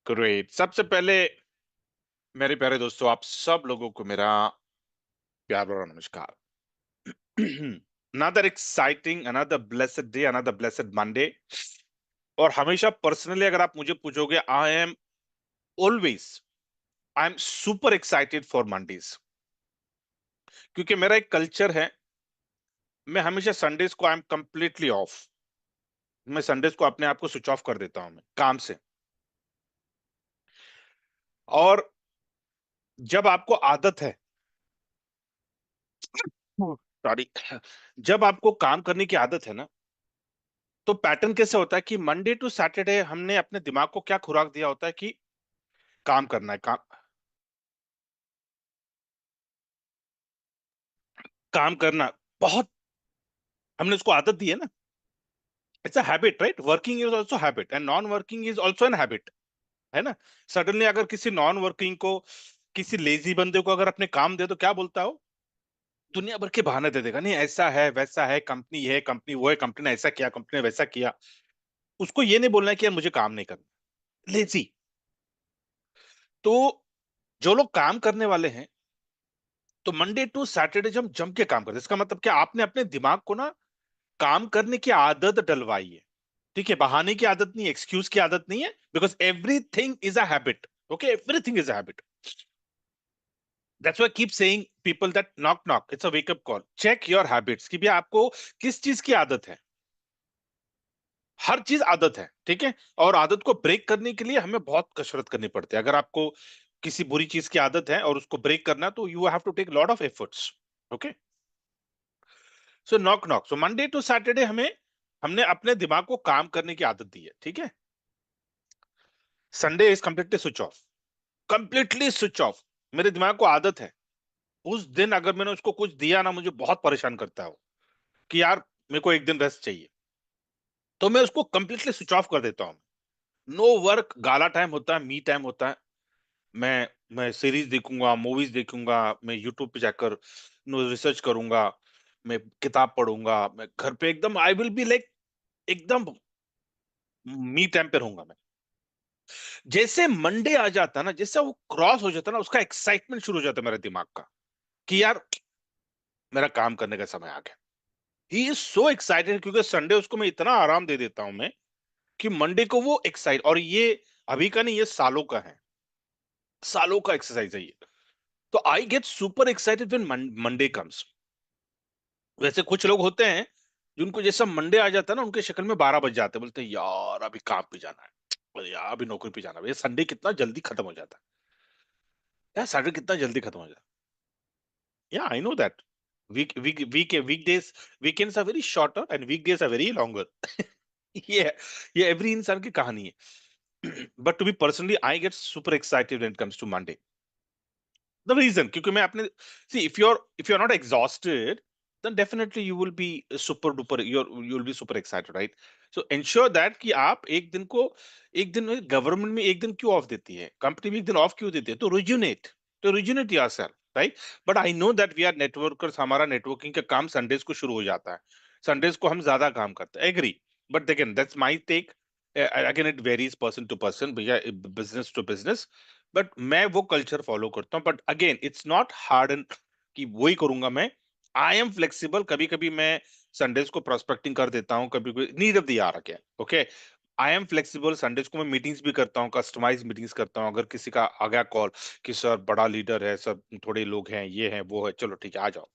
Great. सबसे पहले मेरे प्यारे दोस्तों, आप सब लोगों को मेरा प्यार भरा नमस्कार। Another exciting, another blessed day, another blessed Monday. और हमेशा पर्सनली अगर आप मुझे पूछोगे, always I am super excited for Mondays. क्योंकि मेरा एक कल्चर है, मैं हमेशा संडेज को आई एम कंप्लीटली ऑफ। मैं संडेज को अपने आप को स्विच ऑफ कर देता हूं मैं काम से। और जब आपको आदत है, सॉरी, जब आपको काम करने की आदत है ना, तो पैटर्न कैसे होता है कि मंडे टू सैटरडे हमने अपने दिमाग को क्या खुराक दिया होता है कि काम करना है, काम करना बहुत, हमने उसको आदत दी है ना। It's a habit, right? Working is also habit and non working is also an habit, है ना। सडनली अगर किसी नॉन वर्किंग को, किसी लेजी बंदे को अगर अपने काम दे, तो क्या बोलता हो? दुनिया भर के बहाने दे देगा, नहीं ऐसा है वैसा है, कंपनी वो है, कंपनी ने ऐसा किया, कंपनी ने वैसा किया। उसको ये नहीं बोलना है कि यार मुझे काम नहीं करना, लेजी। तो जो लोग काम करने वाले हैं, तो मंडे टू सैटरडे जब जम के काम करते हैं, इसका मतलब क्या, आपने अपने दिमाग को ना काम करने की आदत डलवाई है। ठीक है, बहाने की आदत नहीं, एक्सक्यूज की आदत नहीं है, because everything is a habit. Okay, everything is a habit. That's why keep saying people that knock knock, it's a wake up call, check your habits, कि भी आपको किस चीज की आदत है। हर चीज आदत है, ठीक है। और आदत को ब्रेक करने के लिए हमें बहुत कसरत करनी पड़ती है। अगर आपको किसी बुरी चीज की आदत है और उसको ब्रेक करना है, तो you have to take lot of efforts. Okay, so knock knock, so Monday to Saturday हमने अपने दिमाग को काम करने की आदत दी है, ठीक है। Sunday is completely switch off, completely switch off. मेरे दिमाग को आदत है, उस दिन अगर मैंने उसको कुछ दिया ना, मुझे बहुत परेशान करता है वो, कि यार मेरे को एक दिन रेस्ट चाहिए, तो मैं उसको कंप्लीटली स्विच ऑफ कर देता हूँ। नो वर्क, गाला टाइम होता है, मी टाइम होता है। मैं सीरीज देखूंगा, मूवीज देखूंगा, मैं यूट्यूब पे जाकर रिसर्च करूंगा, मैं किताब पढ़ूंगा, मैं घर पे एकदम आई विल बी लाइक, एकदम मी टाइम पे रहूंगा मैं। जैसे मंडे आ जाता है ना, जैसे वो क्रॉस हो जाता है ना, उसका एक्साइटमेंट शुरू हो जाता है मेरे दिमाग का, कि यार मेरा काम करने का समय आ गया। ही इज सो एक्साइटेड, क्योंकि संडे उसको मैं इतना आराम दे देता हूं मैं, कि मंडे को वो एक्साइट, और ये अभी का नहीं, ये सालों का है, सालों का एक्सरसाइज है ये। तो आई get super excited when Monday comes. वैसे कुछ लोग होते हैं जिनको जैसा मंडे आ जाता है ना, उनके शक्ल में 12 बज जाते हैं, बोलते हैं यार अभी काम पे जाना है, बोले, यार अभी नौकरी पे जाना है। ये संडे कितना जल्दी खत्म हो जाता है यार, सैटरडे कितना जल्दी खत्म हो जाता है। Yeah I know that weekdays, weekends are very shorter and weekdays are very longer. ये ये एवरी इंसान की कहानी है। But to be personally, I get super excited when it comes to Monday. The reason, क्योंकि मैं अपने, see if you are not exhausted, then definitely you will be super duper, you'll be super excited, right? So ensure that कि आप एक दिन को, एक दिन में गवर्नमेंट में एक दिन क्यों ऑफ देती है, कंपनी में एक दिन ऑफ क्यों देती है, तो rejuvenate yourself, right? But I know that we are networkers, हमारा नेटवर्किंग का काम संडेज को शुरू हो जाता है, संडेज को हम ज्यादा काम करते हैं, agree. But again that's my take, again it varies person to person भैया, बिजनेस टू बिजनेस। बट मैं वो कल्चर फॉलो करता हूँ, but again it's not hard and कि वही करूंगा मैं। आई एम फ्लेक्सिबल, कभी कभी मैं संडेज को प्रोस्पेक्टिंग कर देता हूँ, कभी कोई नीड ऑफ द आवर क्या, okay. I am flexible, Sundays को मैं मीटिंग्स भी करता हूँ, कस्टमाइज मीटिंग्स करता हूँ। अगर किसी का आ गया कॉल कि सर बड़ा लीडर है, सब थोड़े लोग हैं, ये है वो है, चलो ठीक है आ जाओ,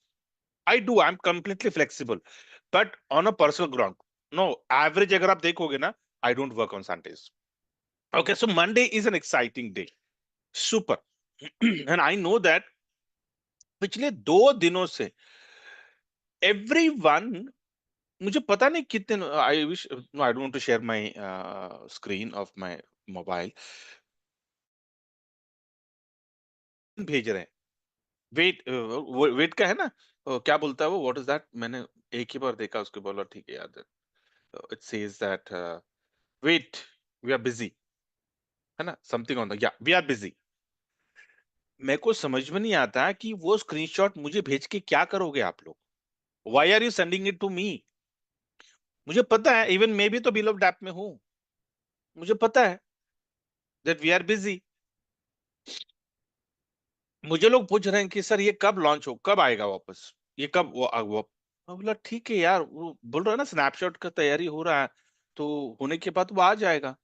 I am completely flexible. But on a personal ground, no, average अगर आप देखोगे ना, I don't work on Sundays. Okay, so Monday is an exciting day, super. And I know that पिछले 2 दिनों से एवरीवन, मुझे पता नहीं कितने, I wish, no I don't to share my screen of my mobile, भेज रहे हैं। वेट, वेट का है ना, क्या बोलता है वो, व्हाट इज दैट, मैंने एक ही बार देखा उसको, बोला ठीक है याद है। It says that wait, we are busy, है ना, something on the, yeah we are busy. मेरे को समझ में नहीं आता कि वो स्क्रीनशॉट मुझे भेज के क्या करोगे आप लोग, why are you sending it to me? मुझे पता है, इवन मैं भी तो बिलो ऐप में हूं, मुझे पता है दैट वी आर बिजी। मुझे लोग पूछ रहे हैं कि सर ये कब लॉन्च हो, कब आएगा वापस, ये कब वो मैं बोला ठीक है यार, वो बोल रहा है ना स्नैपशॉट का तैयारी हो रहा है, तो होने के बाद वो आ जाएगा।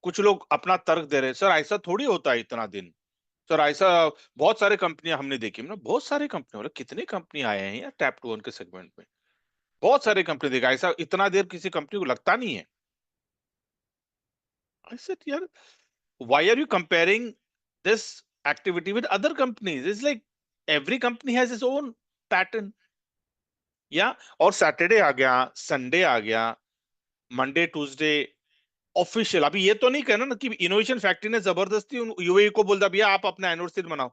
कुछ लोग अपना तर्क दे रहे हैं, सर ऐसा थोड़ी होता है इतना दिन, सर ऐसा बहुत सारे कंपनियां हमने देखी ना, बहुत सारे कंपनी, बोले कितनी कंपनी आए हैं यार टैप टू वन के सेगमेंट में, बहुत सारे कंपनी देखा, ऐसा इतना देर किसी कंपनी को लगता नहीं है। आई सेड यार, why are you comparing this activity with other companies? It's like every company has its own pattern. या और सैटरडे आ गया, संडे आ गया, मंडे ट्यूसडे ऑफिशियल, अभी ये तो नहीं कहना ना कि इनोवेशन फैक्ट्री ने जबरदस्ती यूएई को बोल दिया भैया आप अपना एनिवर्सरी मनाओ,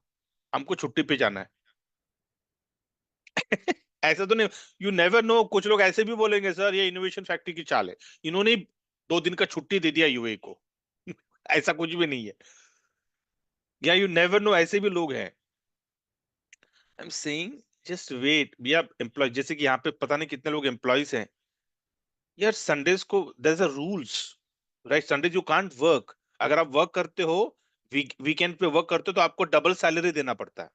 हमको छुट्टी पे जाना है। ऐसा तो नहीं, यू नेवर नो, कुछ लोग ऐसे भी बोलेंगे सर ये इनोवेशन फैक्ट्री की चाल है, इन्होंने 2 दिन का छुट्टी दे दिया यूएई को। ऐसा कुछ भी नहीं है, या यू नेवर नो, ऐसे भी लोग हैं। I am saying just wait भैया, एम्प्लॉय जैसे कि यहाँ पे पता नहीं कितने लोग एम्प्लॉयज हैं यार, संडेज को there is a rules, right, Sundays you can't work, अगर आप वर्क करते हो, वीकेंड पे वर्क करते हो तो आपको डबल सैलरी देना पड़ता है,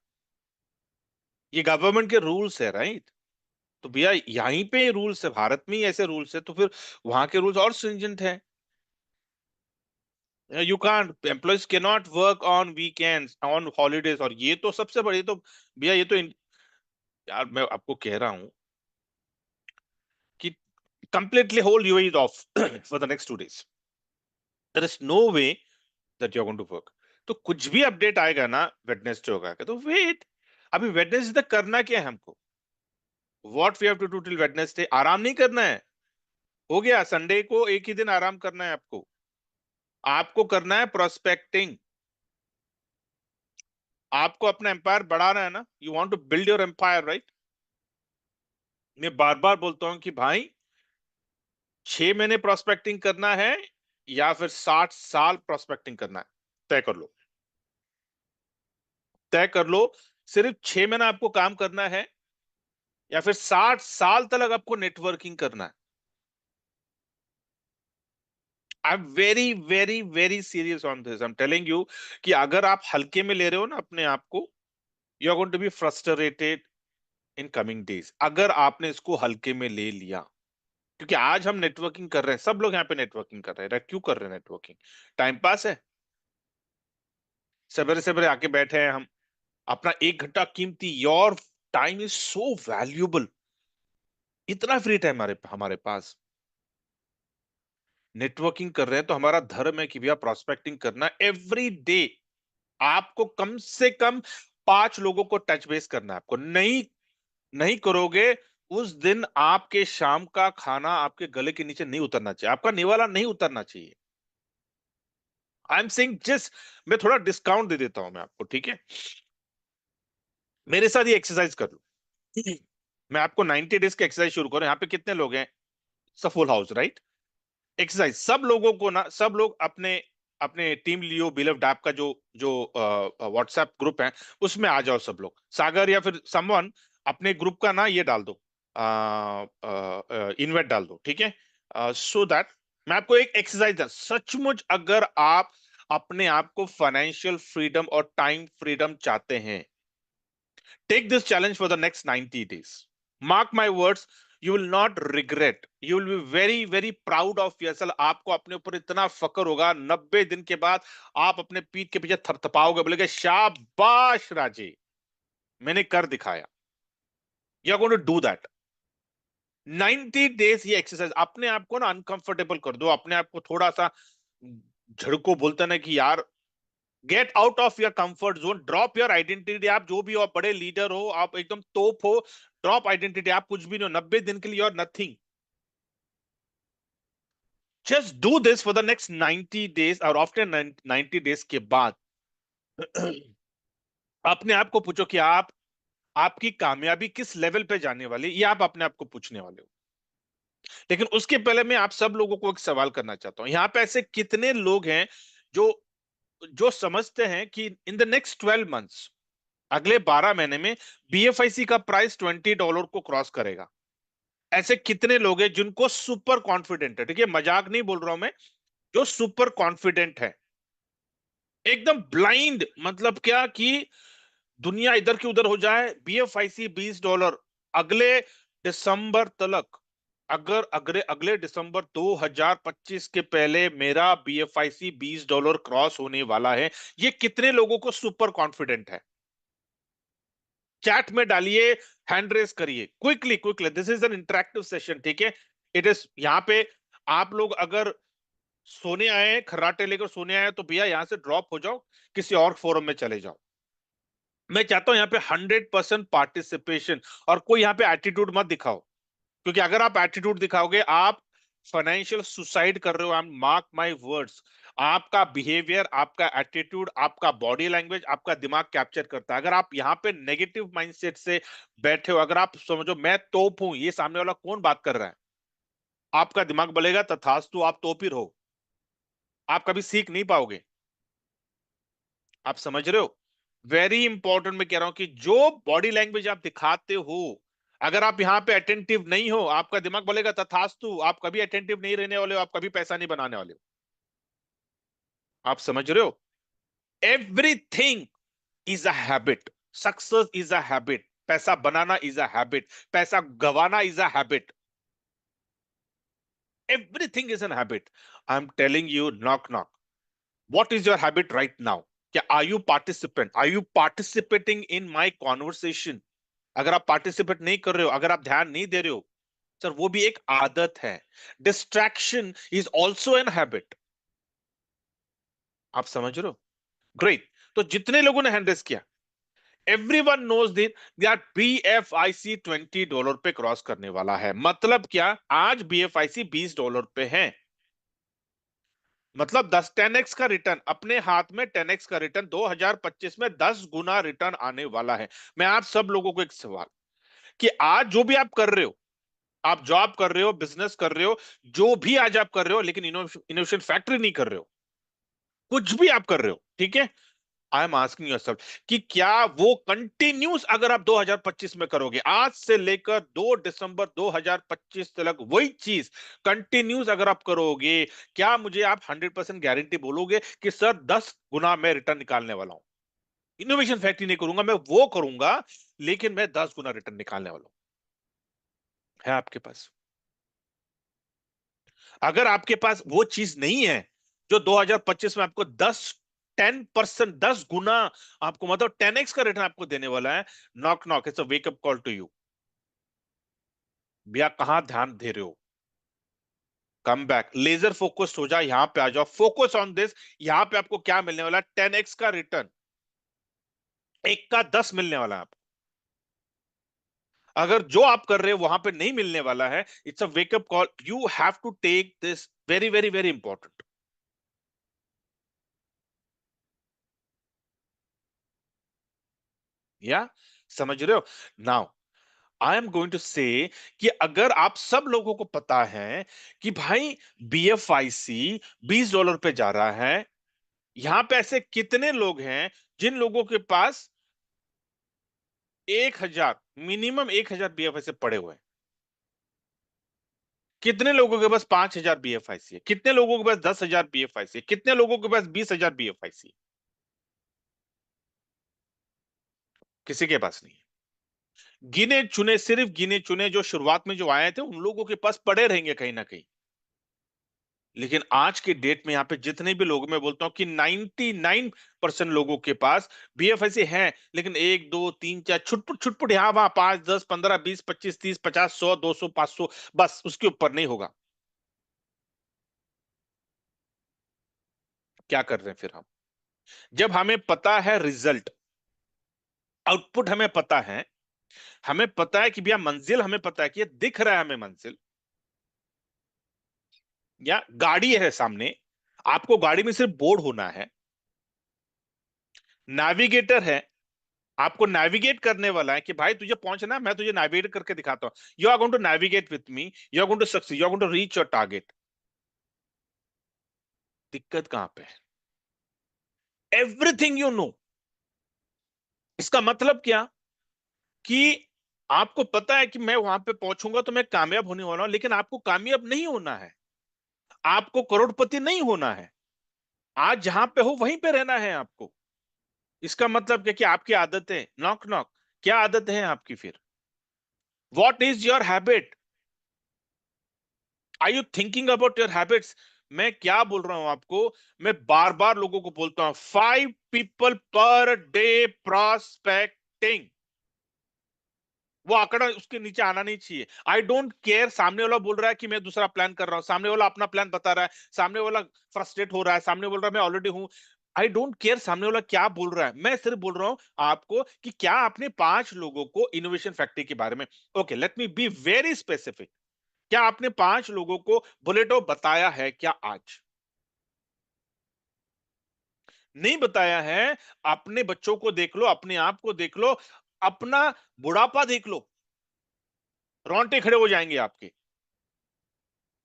ये गवर्नमेंट के रूल्स है, राइट। तो भैया यहीं पे रूल्स है, भारत में ही ऐसे रूल्स है, तो फिर वहां के रूल्स और स्ट्रिंजेंट है। यू कांट, एम्प्लॉयज के not work on weekends on holidays, और ये तो सबसे बड़ी तो भैया ये तो यार मैं आपको कह रहा हूं कि completely whole UAE is off for the next 2 days. There is no way that you're going to work. तो कुछ भी अपडेट आएगा ना वेडनेसडे होगा तो वेट, अभी वेडनेसडे तक करना क्या है हमको, what we have to do till Wednesday, आराम नहीं करना है, हो गया संडे को एक ही दिन आराम करना है आपको, आपको करना है प्रोस्पेक्टिंग, आपको अपना एम्पायर बढ़ाना है ना, you want to build your empire, right. मैं बार बार बोलता हूं कि भाई 6 महीने प्रोस्पेक्टिंग करना है या फिर 60 साल प्रोस्पेक्टिंग करना है, तय कर लो, तय कर लो, सिर्फ 6 महीना आपको काम करना है या फिर 60 साल तक आपको नेटवर्किंग करना है। I am very very very serious on this, I am telling you कि अगर आप हल्के में ले रहे हो ना अपने आप को, you are going to be frustrated in coming days, अगर आपने इसको हल्के में ले लिया। क्योंकि आज हम नेटवर्किंग कर रहे हैं, सब लोग यहाँ पे नेटवर्किंग कर रहे हैं, क्यों कर रहे हैं नेटवर्किंग, टाइम पास है, सवेरे सवेरे आके बैठे हैं हम, अपना 1 घंटा कीमती, your time is so valuable, इतना फ्री टाइम हमारे हमारे पास, नेटवर्किंग कर रहे हैं तो हमारा धर्म है कि भैया प्रोस्पेक्टिंग करना एवरी डे, आपको कम से कम 5 लोगों को टच बेस करना है, आपको नहीं नहीं करोगे उस दिन आपके शाम का खाना आपके गले के नीचे नहीं उतरना चाहिए, आपका निवाला नहीं उतरना चाहिए। आई एम सेइंग जस्ट, मैं थोड़ा डिस्काउंट दे देता हूं मैं आपको, ठीक है, मेरे साथ ये एक्सरसाइज कर लो। मैं आपको 90 डेज की एक्सरसाइज शुरू करूं, यहाँ पे कितने लोग हैं, फुल हाउस, राइट। एक्सरसाइज सब लोगों को ना, सब लोग अपने अपने टीम लियो बिलीव्ड ऐप का जो जो व्हाट्सएप ग्रुप है उसमें आ जाओ सब लोग, सागर या फिर समवन अपने ग्रुप का ना ये डाल दो, इनवाइट डाल दो, ठीक है, सो दैट मैं आपको एक एक्सरसाइज है, सचमुच अगर आप अपने आप को फाइनेंशियल फ्रीडम और टाइम फ्रीडम चाहते हैं, take this challenge for the next 90 days, mark my words, you will not regret, you will be very very proud of yourself, आपको अपने ऊपर इतना फक्र होगा, 90 दिन के बाद आप अपने पीठ के पीछे थपथपाओगे, बोलेगे शाबाश राजे, मैंने कर दिखाया, you are going to do that. 90 days ये एक्सरसाइज, अपने आप को ना अनकंफर्टेबल कर दो, अपने आप को थोड़ा सा झड़को, बोलते ना कि यार get out of your comfort zone, drop your identity, आप जो भी हो, आप बड़े लीडर हो, आप एकदम तोप हो, ड्रॉप आइडेंटिटी, आप कुछ भी नहीं हो, 90 दिन के लिए और nothing, just do this for the next 90 days, और आफ्टर 90 डेज के बाद अपने आप को पूछो कि आप, आपकी कामयाबी किस लेवल पे जाने वाली, ये आप अपने आप को पूछने वाले हो। लेकिन उसके पहले मैं आप सब लोगों को एक सवाल करना चाहता हूं, यहाँ पे ऐसे कितने लोग हैं जो जो समझते हैं कि इन द नेक्स्ट 12 मंथ्स, अगले 12 महीने में बीएफआईसी का प्राइस $20 को क्रॉस करेगा, ऐसे कितने लोग हैं जिनको सुपर कॉन्फिडेंट है, ठीक है, मजाक नहीं बोल रहा हूं मैं, जो सुपर कॉन्फिडेंट है, एकदम ब्लाइंड, मतलब क्या कि दुनिया इधर की उधर हो जाए। BFIC $20 अगले दिसंबर तलक, अगर अगले अगले दिसंबर 2025 के पहले मेरा BFIC $20 क्रॉस होने वाला है। ये कितने लोगों को सुपर कॉन्फिडेंट है? चैट में डालिए, हैंड रेस करिए, quickly quickly. This is an interactive session, ठीक है? इट इज यहाँ पे आप लोग अगर सोने आए हैं, खर्राटे लेकर सोने आए हैं, तो भैया यहाँ से ड्रॉप हो जाओ, किसी और फोरम में चले जाओ। मैं चाहता हूं यहाँ पे 100% पार्टिसिपेशन, और कोई यहाँ पे एटीट्यूड मत दिखाओ, क्योंकि अगर आप एटीट्यूड दिखाओगे आप फाइनेंशियल सुसाइड कर रहे हो। I am mark my words. आपका बिहेवियर, आपका एटीट्यूड, आपका बॉडी लैंग्वेज, आपका दिमाग कैप्चर करता है। अगर आप यहाँ पे नेगेटिव माइंडसेट से बैठे हो, अगर आप समझो मैं तोप हूं, ये सामने वाला कौन बात कर रहा है, आपका दिमाग बोलेगा तथास्तु, आप तोप ही रहो, आप कभी सीख नहीं पाओगे। आप समझ रहे हो? वेरी इंपॉर्टेंट मैं कह रहा हूं कि जो बॉडी लैंग्वेज आप दिखाते हो, अगर आप यहां पे अटेंटिव नहीं हो, आपका दिमाग बोलेगा तथास्तु, आप कभी अटेंटिव नहीं रहने वाले हो, आप कभी पैसा नहीं बनाने वाले हो। आप समझ रहे हो? Everything is a habit. Success is a habit. पैसा बनाना इज अ हैबिट। पैसा गवाना is a habit. Everything is an habit. I am telling you, knock knock, what is your habit right now? क्या are you participant? Are you participating in my conversation? अगर आप participate नहीं कर रहे हो, अगर आप ध्यान नहीं दे रहे हो, सर वो भी एक आदत है। Distraction is also an habit. आप समझ रहे हो? ग्रेट। तो जितने लोगों ने हैंड रेस किया, एवरीवन नोज दैट BFIC $20 पे क्रॉस करने वाला है। मतलब क्या? आज BFIC $20 पे है, मतलब 10x का रिटर्न अपने हाथ में, 10x का रिटर्न 2025 में 10 गुना रिटर्न आने वाला है। मैं आप सब लोगों को एक सवाल, कि आज जो भी आप कर रहे हो, आप जॉब कर रहे हो, बिजनेस कर रहे हो, जो भी आज आप कर रहे हो, लेकिन इनोवेशन फैक्ट्री नहीं कर रहे हो, कुछ भी आप कर रहे हो, ठीक है? आई एम आस्किंग योरसेल्फ कि क्या वो कंटिन्यूस अगर आप 2025 में करोगे, आज से लेकर 2 दिसंबर 2025 तक वही चीज कंटिन्यूस अगर आप करोगे, क्या मुझे आप 100% गारंटी बोलोगे कि सर 10 गुना मैं रिटर्न निकालने वाला हूं? इनोवेशन फैक्ट्री नहीं करूंगा, मैं वो करूंगा, लेकिन मैं 10 गुना रिटर्न निकालने वाला हूं। है आपके पास? अगर आपके पास वो चीज नहीं है जो 2025 में आपको 10% 10 गुना, आपको मतलब 10x का रिटर्न आपको देने वाला है, knock knock, it's a wake up call to you. भैया कहां ध्यान दे रहे हो? कम बैक, लेजर फोकस्ड हो जाओ, यहां पे आ जाओ, फोकस ऑन दिस। यहां पे आपको क्या मिलने वाला है? 10x का रिटर्न, एक का 10 मिलने वाला है आपको। अगर जो आप कर रहे हो वहां पे नहीं मिलने वाला है, it's a wake up call, you have to take this very very very important. या समझ रहे हो? Now I am going to say कि अगर आप सब लोगों को पता है कि भाई BFIC $20 पे जा रहा है, यहां पे ऐसे कितने लोग हैं जिन लोगों के पास 1,000, मिनिमम 1,000 BFIC पड़े हुए हैं? कितने लोगों के पास 5,000 BFIC है? कितने लोगों के पास 10,000 BFIC है? कितने लोगों के पास 20,000 BFIC? किसी के पास नहीं है। गिने चुने, सिर्फ गिने चुने जो शुरुआत में जो आए थे, उन लोगों के पास पड़े रहेंगे कहीं ना कहीं। लेकिन आज के डेट में यहाँ पे जितने भी लोग, मैं बोलता हूं कि 99% लोगों के पास BFIC है, लेकिन 1 2 3 4 छुटपुट छुटपुट, यहाँ वहां 5 10 15 20 25 30 50 100 200 500, बस उसके ऊपर नहीं होगा। क्या कर रहे हैं फिर हम? जब हमें पता है रिजल्ट, आउटपुट हमें पता है, हमें पता है कि भैया मंजिल, हमें पता है कि ये दिख रहा है हमें मंजिल, या गाड़ी है सामने, आपको गाड़ी में सिर्फ बोर्ड होना है, नेविगेटर है, आपको नेविगेट करने वाला है कि भाई तुझे पहुंचना है, मैं तुझे नेविगेट करके दिखाता हूं, you are going to navigate with me, you are going to succeed, you are going to reach your target. दिक्कत कहां पे है? Everything you know. इसका मतलब क्या? कि आपको पता है कि मैं वहां पे पहुंचूंगा तो मैं कामयाब होने वाला हूं, लेकिन आपको कामयाब नहीं होना है, आपको करोड़पति नहीं होना है, आज जहां पे हो वहीं पे रहना है आपको। इसका मतलब क्या कि आपकी आदतें, नॉक नॉक, क्या आदत है आपकी फिर? What is your habit? Are you thinking about your habits? मैं क्या बोल रहा हूं आपको, मैं बार बार लोगों को बोलता हूं, 5 people पर डे प्रोस्पेक्टिंग, वो आंकड़ा उसके नीचे आना नहीं चाहिए। आई डोंट केयर सामने वाला बोल रहा है कि मैं दूसरा प्लान कर रहा हूं, सामने वाला अपना प्लान बता रहा है, सामने वाला फ्रस्ट्रेट हो रहा है, सामने बोल रहा है मैं ऑलरेडी हूं। आई डोंट केयर सामने वाला क्या बोल रहा है, मैं सिर्फ बोल रहा हूं आपको कि क्या आपने 5 लोगों को इनोवेशन फैक्ट्री के बारे में, okay let me be very specific, क्या आपने 5 लोगों को बुलेटो बताया है क्या आज? नहीं बताया है। अपने बच्चों को देख लो, अपने आप को देख लो, अपना बुढ़ापा देख लो, रोंगटे खड़े हो जाएंगे आपके।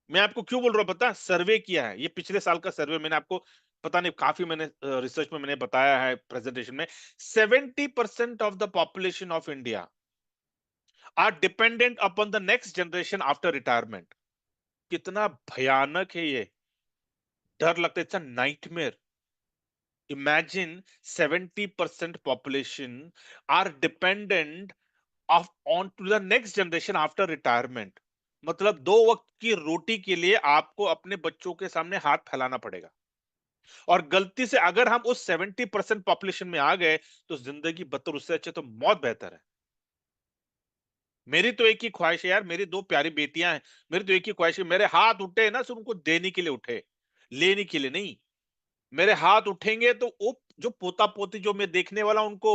मैं आपको क्यों बोल रहा हूं पता, सर्वे किया है, ये पिछले साल का सर्वे, मैंने आपको पता नहीं काफी मैंने रिसर्च में मैंने बताया है प्रेजेंटेशन में, 70% of the population of India are dependent upon the next generation after retirement. कितना भयानक है ये, डर लगता है, it's a nightmare. Imagine 70% population are dependent of on to the next generation after retirement। मतलब 2 वक्त की रोटी के लिए आपको अपने बच्चों के सामने हाथ फैलाना पड़ेगा। और गलती से अगर हम उस 70% पॉपुलेशन में आ गए तो जिंदगी बदतर, उससे अच्छे तो मौत बेहतर है। मेरी तो एक ही ख्वाहिश है यार, मेरी 2 प्यारी बेटियां हैं, मेरी तो एक ही ख्वाहिश है, मेरे हाथ उठे ना सिर्फ उनको देने के लिए उठे, लेने के लिए नहीं। मेरे हाथ उठेंगे तो वो जो पोता पोती जो मैं देखने वाला उनको,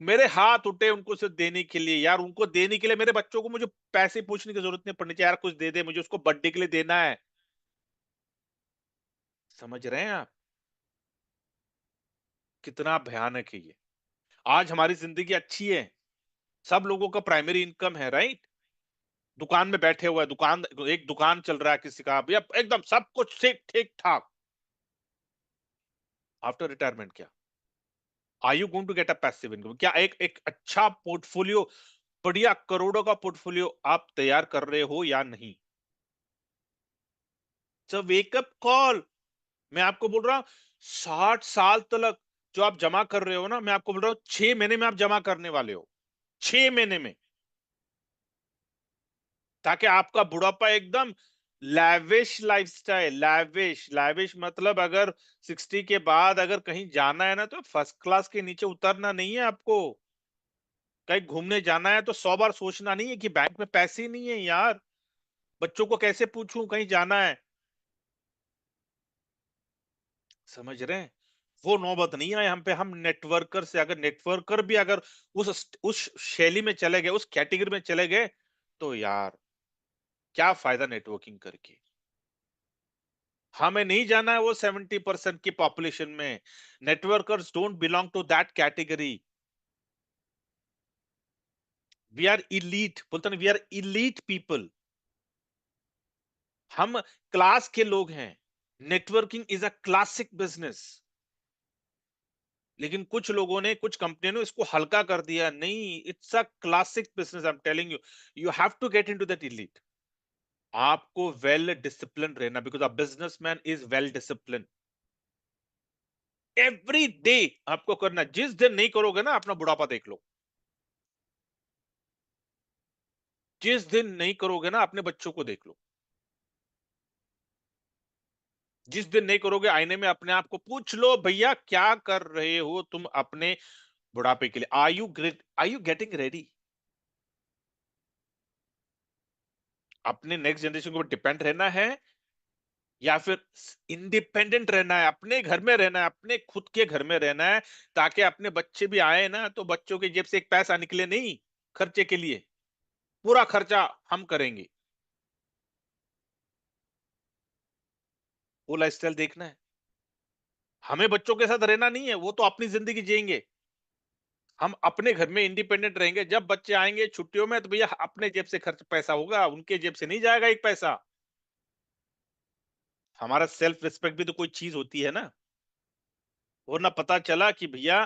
मेरे हाथ उठे उनको सिर्फ देने के लिए यार, उनको देने के लिए, मेरे बच्चों को मुझे पैसे पूछने की जरूरत नहीं पड़नी चाहिए, यार कुछ दे दे मुझे, उसको बर्थडे के लिए देना है। समझ रहे हैं आप कितना भयानक है ये? आज हमारी जिंदगी अच्छी है, सब लोगों का प्राइमरी इनकम है, राइट? दुकान में बैठे हुए हैं, दुकान, एक दुकान चल रहा है किसी का भैया, एकदम सब कुछ ठीक ठीक ठाक। आफ्टर रिटायरमेंट क्या? Are you going to get a passive income? क्या एक एक अच्छा पोर्टफोलियो, बढ़िया करोड़ों का पोर्टफोलियो आप तैयार कर रहे हो या नहीं? Wake up call. मैं आपको बोल रहा हूं 60 साल तक जो आप जमा कर रहे हो ना, मैं आपको बोल रहा हूं 6 महीने में आप जमा करने वाले हो, 6 महीने में, ताकि आपका बुढ़ापा एकदम लैविश लाइफस्टाइल, लैविश लैविश मतलब अगर 60 के बाद अगर कहीं जाना है ना तो फर्स्ट क्लास के नीचे उतरना नहीं है आपको। कहीं घूमने जाना है तो 100 बार सोचना नहीं है कि बैंक में पैसे ही नहीं है यार, बच्चों को कैसे पूछूं कहीं जाना है। समझ रहे हैं? वो नौबत नहीं आए हम पे। हम नेटवर्कर से, अगर नेटवर्कर भी अगर उस शैली में चले गए, उस कैटेगरी में चले गए, तो यार क्या फायदा नेटवर्किंग करके? हमें नहीं जाना है वो 70% की पॉपुलेशन में। Networkers don't belong to that category. We are elite, बोलते ना, वी आर इलीट पीपल। हम क्लास के लोग हैं। Networking is a classic business. लेकिन कुछ लोगों ने, कुछ कंपनियों ने इसको हल्का कर दिया, नहीं, it's a classic business, I am telling you. You have to get into that elite. आपको वेल डिसिप्लिन रहना, because a businessman is well discipline. Every day आपको करना, जिस दिन नहीं करोगे ना, अपना बुढ़ापा देख लो। जिस दिन नहीं करोगे ना, अपने बच्चों को देख लो। जिस दिन नहीं करोगे, आईने में अपने आप को पूछ लो, भैया क्या कर रहे हो तुम अपने बुढ़ापे के लिए? Are you great, are you getting ready? अपने नेक्स्ट जनरेशन को डिपेंड रहना है, या फिर इंडिपेंडेंट रहना है, अपने घर में रहना है, अपने खुद के घर में रहना है, ताकि अपने बच्चे भी आए ना तो बच्चों की जेब से एक पैसा निकले नहीं खर्चे के लिए, पूरा खर्चा हम करेंगे। वो लाइफस्टाइल देखना है। हमें बच्चों के साथ रहना नहीं है, वो तो अपनी जिंदगी जिएंगे। हम अपने घर में इंडिपेंडेंट रहेंगे, जब बच्चे आएंगे छुट्टियों में तो भैया अपने जेब से खर्च पैसा होगा, उनके जेब से नहीं जाएगा एक पैसा। हमारा सेल्फ रिस्पेक्ट भी तो कोई चीज होती है ना। वरना पता चला कि भैया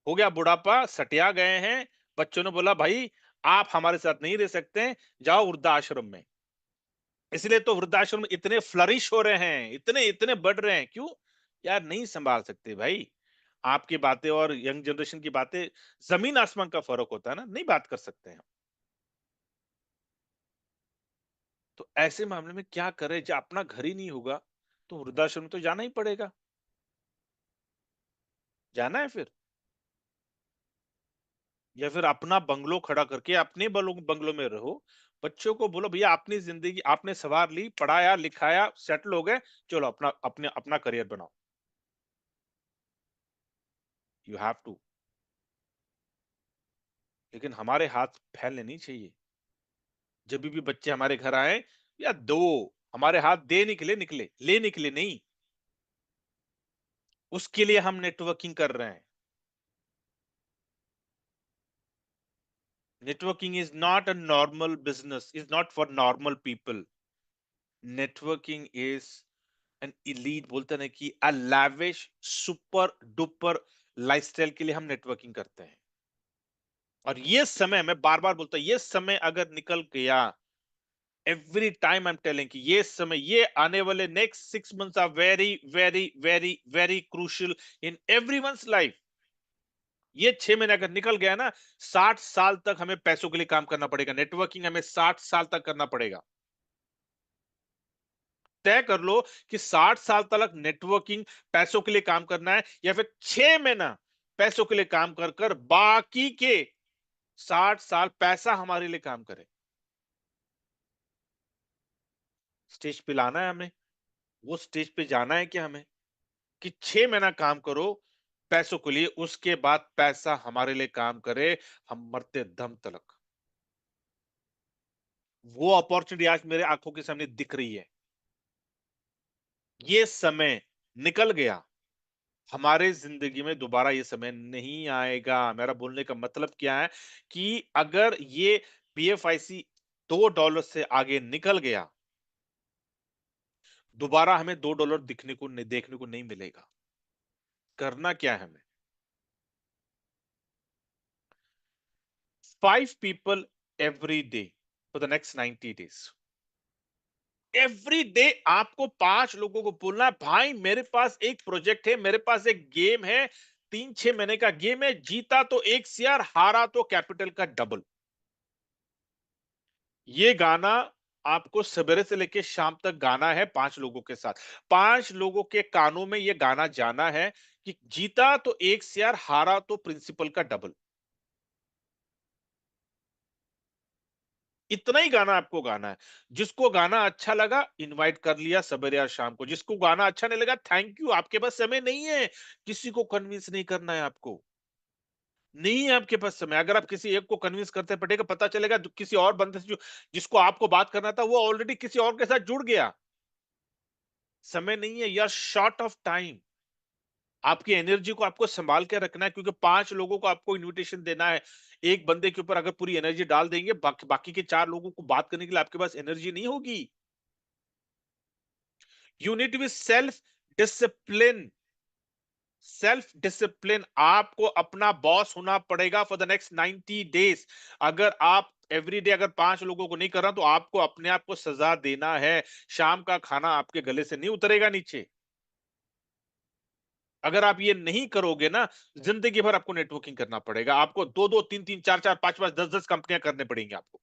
हो गया बुढ़ापा, सटिया गए हैं, बच्चों ने बोला भाई आप हमारे साथ नहीं रह सकते, जाओ वृद्धाश्रम में। इसलिए तो वृद्धाश्रम इतने फ्लरिश हो रहे हैं, इतने इतने बढ़ रहे हैं, क्यों? यार नहीं संभाल सकते भाई। आपकी बातें और यंग जनरेशन की बातें, जमीन आसमान का फर्क होता है ना, नहीं बात कर सकते हैं। तो ऐसे मामले में क्या करें, जब अपना घर ही नहीं होगा तो वृद्धाश्रम में तो जाना ही पड़ेगा। जाना है फिर, या फिर अपना बंगलो खड़ा करके अपने बंगलों में रहो। बच्चों को बोलो भैया अपनी जिंदगी आपने सवार ली, पढ़ाया लिखाया, सेटल हो गए, चलो अपना अपने अपना करियर बनाओ। You have to. लेकिन हमारे हाथ फैलने नहीं चाहिए। जब भी बच्चे हमारे घर आए, या दो, हमारे हाथ देने के लिए निकले, लेने के लिए नहीं। उसके लिए हम नेटवर्किंग कर रहे हैं। Networking is not a normal business, is not for normal people. Networking is an elite, बोलते हैं ना कि a lavish super duper lifestyle के लिए हम नेटवर्किंग करते हैं। और ये समय, मैं बार बार बोलता हूं, ये समय अगर निकल गया, every time I am telling कि ये समय, ये आने वाले next 6 months are very very very very crucial in everyone's life. ये 6 महीने अगर निकल गया ना, 60 साल तक हमें पैसों के लिए काम करना पड़ेगा। नेटवर्किंग हमें 60 साल तक करना पड़ेगा। तय कर लो कि 60 साल तक नेटवर्किंग, पैसों के लिए काम करना है, या फिर 6 महीना पैसों के लिए काम कर कर बाकी के 60 साल पैसा हमारे लिए काम करे। स्टेज पे लाना है हमें, वो स्टेज पे जाना है कि हमें, कि 6 महीना काम करो पैसों के लिए, उसके बाद पैसा हमारे लिए काम करे, हम मरते दम तलक। वो अपॉर्चुनिटी आज मेरे आंखों के सामने दिख रही है। ये समय निकल गया, हमारे जिंदगी में दोबारा ये समय नहीं आएगा। मेरा बोलने का मतलब क्या है, कि अगर ये पीएफआईसी $2 से आगे निकल गया, दोबारा हमें $2 दिखने को नहीं, देखने को नहीं मिलेगा। करना क्या है हमें? 5 people every day for the next 90 days। Every day आपको 5 लोगों को बोलना है, भाई मेरे पास एक प्रोजेक्ट है, मेरे पास एक गेम है, 3-6 महीने का गेम है, जीता तो 1 शेयर, हारा तो कैपिटल का डबल। ये गाना आपको सवेरे से लेकर शाम तक गाना है 5 लोगों के साथ। 5 लोगों के कानों में ये गाना जाना है, कि जीता तो 1 शेयर, हारा तो प्रिंसिपल का डबल। इतना ही गाना आपको गाना है। जिसको गाना अच्छा लगा इनवाइट कर लिया सवेरे या शाम को, जिसको गाना अच्छा नहीं लगा थैंक यू, आपके पास समय नहीं है। किसी को कन्विंस नहीं करना है आपको। नहीं है आपके पास समय। अगर आप किसी एक को कन्विंस करते पड़ेगा, पता चलेगा किसी और बंदे से जो, जिसको आपको बात करना था, वो ऑलरेडी किसी और के साथ जुड़ गया। समय नहीं है, या शॉर्ट ऑफ टाइम। आपकी एनर्जी को आपको संभाल के रखना है, क्योंकि 5 लोगों को आपको इनविटेशन देना है। एक बंदे के ऊपर अगर पूरी एनर्जी डाल देंगे, बाकी के 4 लोगों को बात करने के लिए आपके पास एनर्जी नहीं होगी। You need to be self discipline. Self discipline, आपको अपना बॉस होना पड़ेगा फॉर द नेक्स्ट 90 डेज। अगर आप एवरी डे अगर 5 लोगों को नहीं कर रहा, तो आपको अपने आप को सजा देना है। शाम का खाना आपके गले से नहीं उतरेगा नीचे। अगर आप ये नहीं करोगे ना, जिंदगी भर आपको नेटवर्किंग करना पड़ेगा। आपको दो दो तीन तीन चार चार पांच पांच 10 10 कंपनियां करने पड़ेंगी आपको।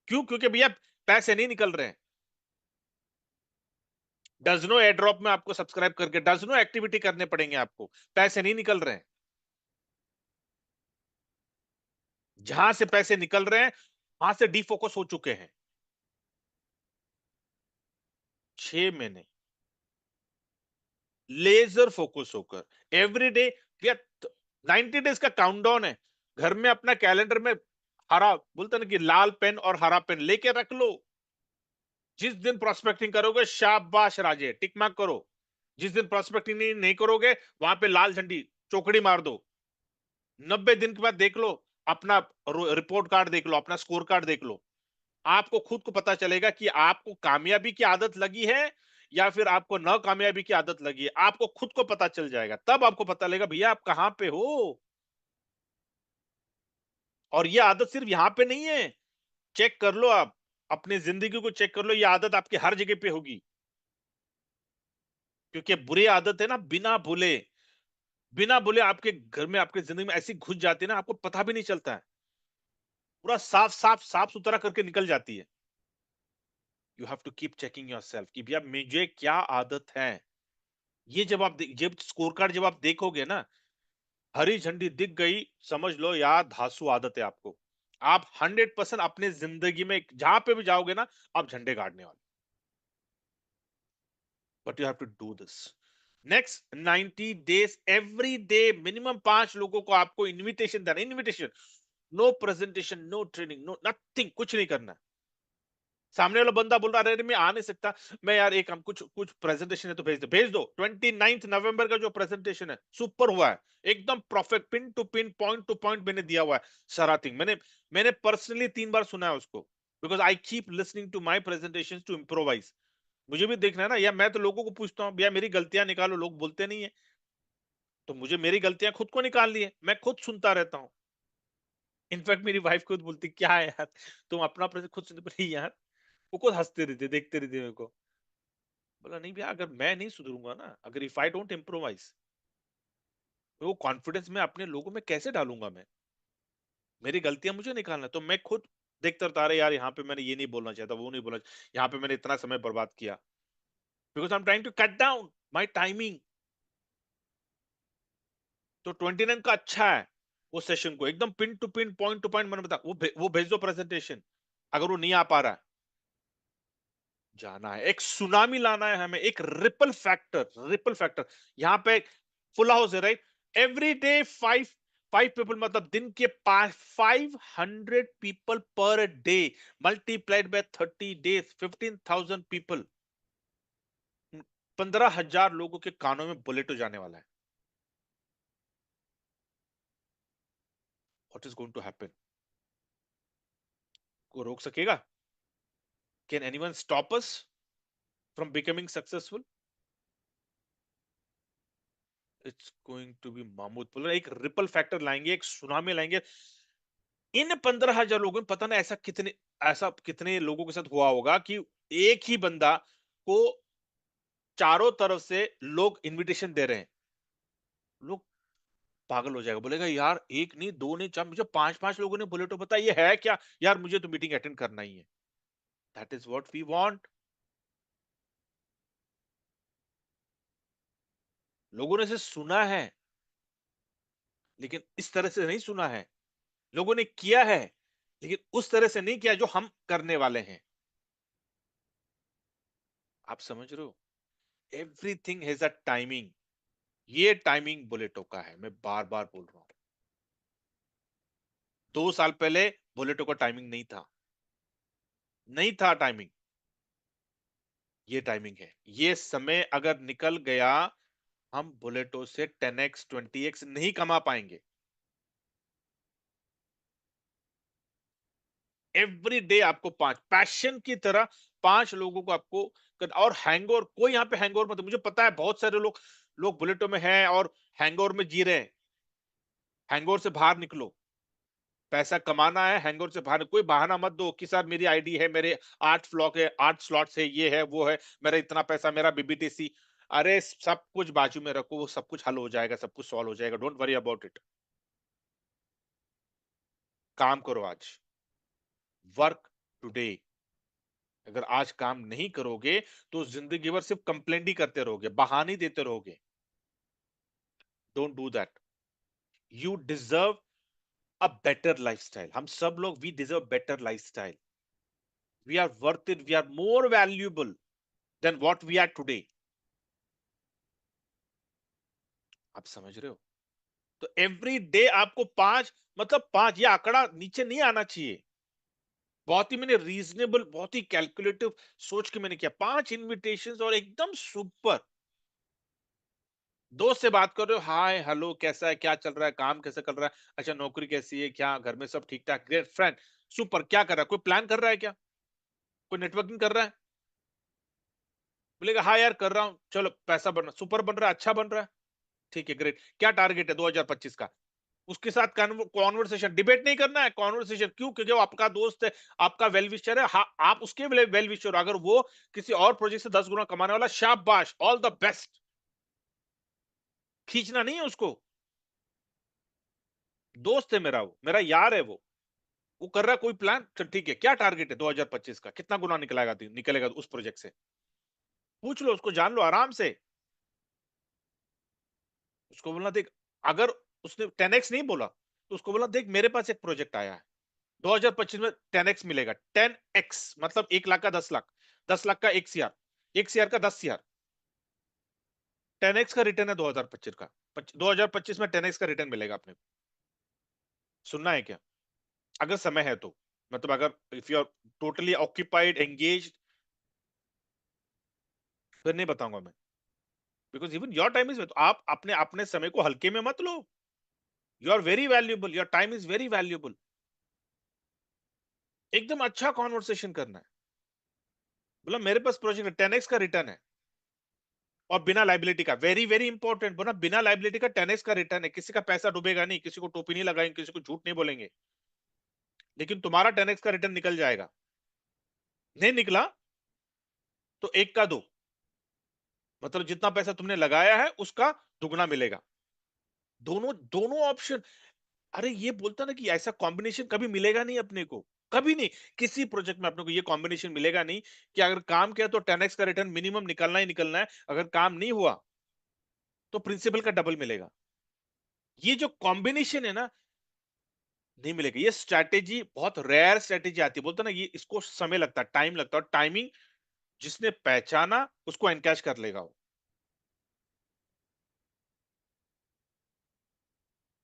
क्यों? क्योंकि भैया पैसे नहीं निकल रहे हैं। डजनो एयर ड्रॉप में आपको सब्सक्राइब करके डजनो एक्टिविटी करने पड़ेंगे आपको। पैसे नहीं निकल रहे हैं। जहां से पैसे निकल रहे हैं, वहां से डिफोकस हो चुके हैं। 6 महीने लेजर फोकस होकर एवरी डे, या 90 डेज का काउंटडाउन है। घर में अपना कैलेंडर में हरा, बोलते ना कि लाल पेन और हरा पेन लेके रख लो। जिस दिन प्रोस्पेक्टिंग करोगे, शाबाश राजे, टिक मार्क करो। जिस दिन प्रोस्पेक्टिंग नहीं करोगे, वहां पे लाल झंडी चौकड़ी मार दो। 90 दिन के बाद देख लो, अपना रिपोर्ट कार्ड देख लो, अपना स्कोर कार्ड देख लो। आपको खुद को पता चलेगा कि आपको कामयाबी की आदत लगी है, या फिर आपको न कामयाबी की आदत लगी है। आपको खुद को पता चल जाएगा, तब आपको पता लगेगा भैया आप कहां पे हो। और ये आदत सिर्फ यहां पे नहीं है। चेक कर लो आप, अपनी जिंदगी को चेक कर लो, ये आदत आपकी हर जगह पे होगी। क्योंकि बुरी आदत है ना, बिना बोले आपके घर में, आपके जिंदगी में ऐसी घुस जाती है ना, आपको पता भी नहीं चलता है, पूरा साफ सुथरा करके निकल जाती है। You have to keep checking yourself कि भैया मुझे क्या आदत है। ये जब स्कोर कार्ड जब आप देखोगे ना, हरी झंडी दिख गई, समझ लो यार धांसू आदत है आपको। आप 100% अपने जिंदगी में जहां पे भी जाओगे ना, आप झंडे गाड़ने वाले। But you have to do this next 90 days, every day minimum 5 लोगों को आपको इनविटेशन देना, invitation, no presentation, no training, no nothing, कुछ नहीं करना। सामने वाला बंदा बोल रहा है, अरे मैं आ नहीं सकता, मैं यार एक हम कुछ कुछ प्रेजेंटेशन है तो भेज दो 29 नवंबर का जो प्रेजेंटेशन है सुपर हुआ है, एकदम perfect, pin to pin, point to point मैंने दिया हुआ है सारा थिंग। मैंने पर्सनली 3 बार सुना है उसको, because I keep listening to my presentation to improvise. मुझे भी देखना है ना, या मैं तो लोगों को पूछता हूँ भैया मेरी गलतियां निकालो, लोग बोलते नहीं है, तो मुझे मेरी गलतियां खुद को निकालनी है, मैं खुद सुनता रहता हूँ। इनफैक्ट मेरी वाइफ खुद बोलती क्या है यार, तुम अपना प्रेजेंट खुद सुनते, बोली यार, वो खुद हंसते रहते, देखते रहते मेरे को। बोला नहीं भैया, अगर मैं नहीं सुधरूंगा ना, अगर इफ आई डोंट इम्प्रोवाइज, तो वो कॉन्फिडेंस में अपने लोगों में कैसे डालूंगा मैं। मेरी गलतियां मुझे निकालना है, तो मैं खुद देखता रहता, अरे यार यहाँ पे मैंने ये नहीं बोलना चाहता, वो नहीं बोलना, यहाँ पे मैंने इतना समय बर्बाद किया, because I am trying to cut down my timing. तो 29 का अच्छा है, वो सेशन को एकदम pin to pin, point to point मैंने बता, वो भेज दो प्रेजेंटेशन। अगर वो नहीं आ पा रहा है, जाना है, एक सुनामी लाना है हमें, एक रिपल फैक्टर यहाँ पे। फुल हाउस है right, every day five five people, मतलब दिन के 500 people per day, multiplied by 30 days, 15,000 people, 15,000 लोगों के कानों में बुलेट जाने वाला है। What is going to happen? को रोक सकेगा? Can anyone stop us from becoming successful? It's going to be मामूद, बोल एक रिपल फैक्टर लाएंगे, एक सुनामी लाएंगे। इन 15,000 लोगों में पता नहीं ऐसा कितने लोगों के साथ हुआ होगा कि एक ही बंदा को चारों तरफ से लोग इनविटेशन दे रहे हैं। लोग पागल हो जाएगा, बोलेगा यार एक नहीं, दो नहीं, चार, मुझे पांच पांच लोगों ने बोले तो बता ये है क्या, यार मुझे तो मीटिंग अटेंड करना ही है। That is what we want. लोगों ने इसे सुना है, लेकिन इस तरह से नहीं सुना है। लोगों ने किया है, लेकिन उस तरह से नहीं किया जो हम करने वाले हैं। आप समझ रहे हो? Everything has a timing. ये टाइमिंग बुलेटो का है, मैं बार बार बोल रहा हूं। 2 साल पहले बुलेटो का टाइमिंग नहीं था, नहीं था टाइमिंग। ये टाइमिंग है, ये समय अगर निकल गया, हम बुलेटो से 10x 20x नहीं कमा पाएंगे। एवरी डे आपको 5 पैशन की तरह, 5 लोगों को आपको और हैंगओवर, कोई यहाँ पे हैंगओवर मत, मुझे पता है बहुत सारे लोग लोग बुलेटो में हैं और हैंगओवर में जी रहे हैं। हैंगओवर से बाहर निकलो, पैसा कमाना है, हैंगओवर से बाहर। कोई बहाना मत दो कि सर मेरी आईडी है, मेरे 8 फ्लॉक है, 8 स्लॉट्स है, ये है वो है, मेरा इतना पैसा, मेरा बीबीटीसी। अरे सब कुछ बाजू में रखो, वो सब कुछ हल हो जाएगा, सब कुछ सॉल्व हो जाएगा, डोंट वरी अबाउट इट। काम करो आज, वर्क टुडे। अगर आज काम नहीं करोगे, तो जिंदगी भर सिर्फ कंप्लेंट ही करते रहोगे, बहाने ही देते रहोगे। Don't do that. You deserve a better lifestyle. हम सब लोग we deserve better lifestyle. We are worth it, we are more valuable than what we are today. आप समझ रहे हो? तो एवरी डे आपको 5, मतलब 5, ये आंकड़ा नीचे नहीं आना चाहिए। बहुत ही मैंने रीजनेबल, बहुत ही कैलकुलेटिव सोच के मैंने किया, 5 इनविटेशंस, और एकदम सुपर। दोस्त से बात कर रहे हो, हाय हेलो कैसा है, क्या चल रहा है, काम कैसे चल रहा है, अच्छा नौकरी कैसी है, क्या घर में सब ठीक ठाक, ग्रेट फ्रेंड, सुपर, क्या कर रहा है, कोई प्लान कर रहा है क्या, कोई नेटवर्किंग कर रहा है? बोलेगा हाँ यार कर रहा हूँ, चलो पैसा बन रहा, सुपर बन रहा है, अच्छा बन रहा है, ठीक है ग्रेट, क्या टारगेट है 2025 का? उसके साथ कॉन्वर्सेशन, डिबेट नहीं करना है, कॉन्वर्सेशन। क्यों? क्योंकि वो आपका दोस्त है, आपका वेल विशर है, हाँ, आप उसके वेल विशर हो। अगर वो किसी और प्रोजेक्ट से 10 गुना कमाने वाला, शाबाश, ऑल द बेस्ट। खींचना नहीं है उसको। दोस्त है मेरा, वो मेरा यार है वो कर रहा है कोई प्लान, चल ठीक है, क्या टारगेट है 2025 का, कितना गुना निकलेगा उस प्रोजेक्ट से, पूछ लो उसको, जान लो आराम से। उसको बोलना देख, अगर उसने 10x नहीं बोला तो उसको बोला देख मेरे पास एक प्रोजेक्ट आया है 2025 में 10x मिलेगा। 10x मतलब 1 लाख का 10 लाख, 10 लाख का 1 CR, 1 CR का 10 CR। 10x का रिटर्न है 2025 का, 2025 में 10x का रिटर्न मिलेगा अपने को। सुनना है क्या? अगर समय है तो, मतलब अगर if you are totally occupied engage, फिर नहीं बताऊंगा मैं, because even your time is, आप अपने अपने समय को हल्के में मत लो। You are very valuable, your time is very valuable. एकदम अच्छा कॉन्वर्सेशन करना है। बोला मेरे पास प्रोजेक्ट 10x का रिटर्न है, और बिना लाइबिलिटी का, वेरी वेरी इंपॉर्टेंट, बोला बिना लाइबिलिटी का 10x का रिटर्न है, किसी का पैसा डूबेगा नहीं, किसी को टोपी नहीं लगाएंगे, किसी को झूठ नहीं बोलेंगे, लेकिन तुम्हारा 10x का रिटर्न निकल जाएगा। नहीं निकला तो 1 का 2, मतलब जितना पैसा तुमने लगाया है उसका दुगना मिलेगा। दोनों दोनों ऑप्शन। अरे ये बोलता ना कि ऐसा कॉम्बिनेशन कभी मिलेगा नहीं अपने को, कभी नहीं। किसी प्रोजेक्ट में अपने को ये कॉम्बिनेशन मिलेगा नहीं कि अगर काम किया तो 10x का रिटर्न मिनिमम निकलना ही निकलना है, अगर काम नहीं हुआ तो प्रिंसिपल का डबल मिलेगा। ये जो कॉम्बिनेशन है ना, नहीं मिलेगा। ये स्ट्रैटेजी बहुत रेयर स्ट्रैटेजी आती है, बोलता ना ये, इसको समय लगता है, टाइम लगता है, और टाइमिंग जिसने पहचाना उसको एनकैश कर लेगा वो।